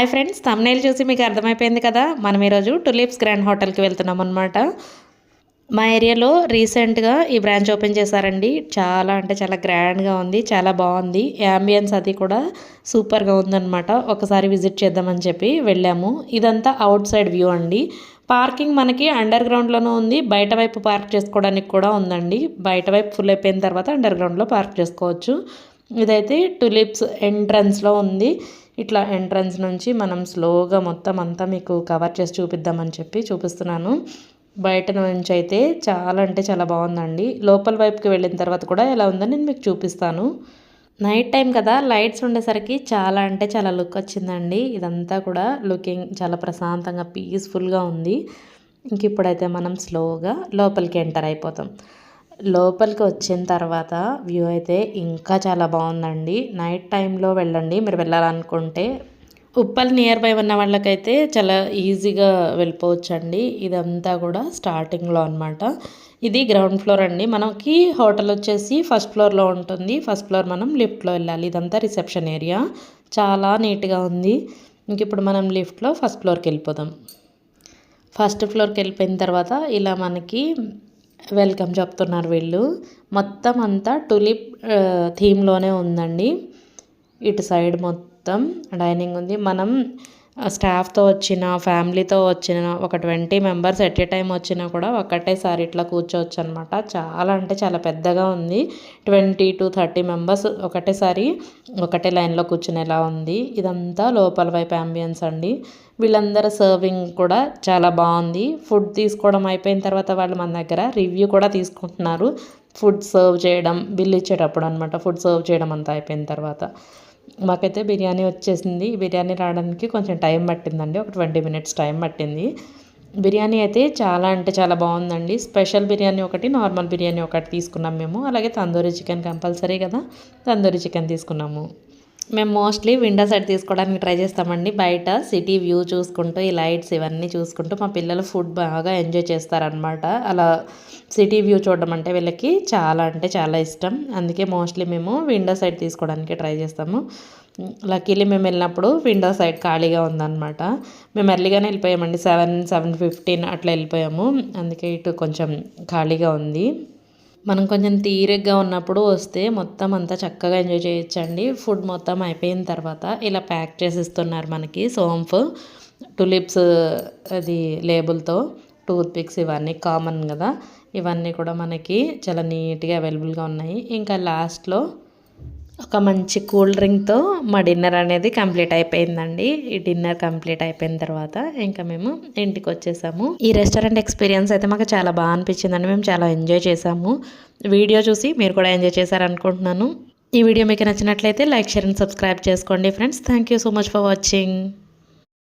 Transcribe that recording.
Hi friends, thumbnail చూసి మీకు అర్థమైపోయింది కదా. మనం ఈరోజు టులిప్స్ గ్రాండ్ హోటల్కి వెళ్తున్నాం అనమాట. మా ఏరియాలో రీసెంట్గా ఈ బ్రాంచ్ ఓపెన్ చేశారండి. చాలా అంటే చాలా గ్రాండ్గా ఉంది, చాలా బాగుంది. యాంబియన్స్ అది కూడా సూపర్గా ఉందన్నమాట. ఒకసారి విజిట్ చేద్దామని చెప్పి వెళ్ళాము. ఇదంతా అవుట్ సైడ్ వ్యూ అండి. పార్కింగ్ మనకి అండర్ గ్రౌండ్లోనూ ఉంది, బయట వైపు పార్క్ చేసుకోవడానికి కూడా ఉందండి. బయట వైపు ఫుల్ అయిపోయిన తర్వాత అండర్ గ్రౌండ్లో పార్క్ చేసుకోవచ్చు. ఇదైతే టులిప్స్ ఎంట్రన్స్లో ఉంది. ఇట్లా ఎంట్రన్స్ నుంచి మనం స్లోగా మొత్తం అంతా మీకు కవర్ చేసి చూపిద్దామని చెప్పి చూపిస్తున్నాను. బయట నుంచి అయితే చాలా అంటే చాలా బాగుందండి. లోపల వైపుకి వెళ్ళిన తర్వాత కూడా ఎలా ఉందని నేను మీకు చూపిస్తాను. నైట్ టైం కదా, లైట్స్ ఉండేసరికి చాలా అంటే చాలా లుక్ వచ్చిందండి. ఇదంతా కూడా లుకింగ్ చాలా ప్రశాంతంగా పీస్ఫుల్గా ఉంది. ఇంక ఇప్పుడైతే మనం స్లోగా లోపలికి ఎంటర్ అయిపోతాం. లోపలికి వచ్చిన తర్వాత వ్యూ అయితే ఇంకా చాలా బాగుందండి. నైట్ టైంలో వెళ్ళండి మీరు వెళ్ళాలనుకుంటే. ఉప్పల్ నియర్ బై ఉన్న వాళ్ళకైతే చాలా ఈజీగా వెళ్ళిపోవచ్చండి. ఇదంతా కూడా స్టార్టింగ్లో అనమాట. ఇది గ్రౌండ్ ఫ్లోర్ అండి. మనకి హోటల్ వచ్చేసి ఫస్ట్ ఫ్లోర్లో ఉంటుంది. ఫస్ట్ ఫ్లోర్ మనం లిఫ్ట్లో వెళ్ళాలి. ఇదంతా రిసెప్షన్ ఏరియా, చాలా నీట్గా ఉంది. ఇంక ఇప్పుడు మనం లిఫ్ట్లో ఫస్ట్ ఫ్లోర్కి వెళ్ళిపోదాం. ఫస్ట్ ఫ్లోర్కి వెళ్ళిపోయిన తర్వాత ఇలా మనకి వెల్కమ్ చెప్తున్నారు వీళ్ళు. మొత్తం అంతా టులిప్ థీమ్లోనే ఉందండి. ఇటు సైడ్ మొత్తం డైనింగ్ ఉంది. మనం స్టాఫ్తో వచ్చిన, ఫ్యామిలీతో వచ్చిన ఒక 20 మెంబర్స్ ఎట్ ఏ టైం వచ్చినా కూడా ఒకటేసారి ఇట్లా కూర్చోవచ్చు అనమాట. చాలా అంటే చాలా పెద్దగా ఉంది. 20 to 30 మెంబర్స్ ఒకటేసారి ఒకటే లైన్లో కూర్చునేలా ఉంది. ఇదంతా లోపల వైపు అంబియన్స్ అండి. వీళ్ళందరూ సర్వింగ్ కూడా చాలా బాగుంది. ఫుడ్ తీసుకోవడం అయిపోయిన తర్వాత వాళ్ళు మన దగ్గర రివ్యూ కూడా తీసుకుంటున్నారు. ఫుడ్ సర్వ్ చేయడం, బిల్ ఇచ్చేటప్పుడు అనమాట. ఫుడ్ సర్వ్ చేయడం అంతా అయిపోయిన తర్వాత మాకైతే బిర్యానీ వచ్చేసింది. బిర్యానీ రావడానికి కొంచెం టైం పట్టిందండి, ఒక 20 minutes టైం పట్టింది. బిర్యానీ అయితే చాలా అంటే చాలా బాగుందండి. స్పెషల్ బిర్యానీ ఒకటి, నార్మల్ బిర్యానీ ఒకటి తీసుకున్నాం మేము. అలాగే తందూరి చికెన్ కంపల్సరీ కదా, తందూరి చికెన్ తీసుకున్నాము. మేము మోస్ట్లీ విండో సైడ్ తీసుకోవడానికి ట్రై చేస్తామండి. బయట సిటీ వ్యూ చూసుకుంటూ, ఈ లైట్స్ ఇవన్నీ చూసుకుంటూ మా పిల్లలు ఫుడ్ బాగా ఎంజాయ్ చేస్తారనమాట. అలా సిటీ వ్యూ చూడడం అంటే వీళ్ళకి చాలా అంటే చాలా ఇష్టం. అందుకే మోస్ట్లీ మేము విండో సైడ్ తీసుకోవడానికి ట్రై చేస్తాము. లక్కీలీ మేము వెళ్ళినప్పుడు విండో సైడ్ ఖాళీగా ఉందన్నమాట. మేము ఎర్లీగానే వెళ్ళిపోయామండి. 7-7:15 అట్లా వెళ్ళిపోయాము. అందుకే ఇటు కొంచెం ఖాళీగా ఉంది. మనం కొంచెం తీరిగ్గా ఉన్నప్పుడు వస్తే మొత్తం అంతా చక్కగా ఎంజాయ్ చేయొచ్చండి. ఫుడ్ మొత్తం అయిపోయిన తర్వాత ఇలా ప్యాక్ చేసి ఇస్తున్నారు మనకి. సోంఫ్, టులిప్స్ అది లేబుల్తో, టూత్ పిక్స్ ఇవన్నీ కామన్ కదా. ఇవన్నీ కూడా మనకి చాలా నీట్గా అవైలబుల్గా ఉన్నాయి. ఇంకా లాస్ట్లో ఒక మంచి కూల్ డ్రింక్తో మా డిన్నర్ అనేది కంప్లీట్ అయిపోయిందండి. ఈ డిన్నర్ కంప్లీట్ అయిపోయిన తర్వాత ఇంకా మేము ఇంటికి వచ్చేసాము. ఈ రెస్టారెంట్ ఎక్స్పీరియన్స్ అయితే మాకు చాలా బాగా అనిపించిందండి. మేము చాలా ఎంజాయ్ చేసాము. వీడియో చూసి మీరు కూడా ఎంజాయ్ చేశారనుకుంటున్నాను. ఈ వీడియో మీకు నచ్చినట్లయితే లైక్, షేర్ అండ్ సబ్స్క్రైబ్ చేసుకోండి friends. Thank you so much for watching.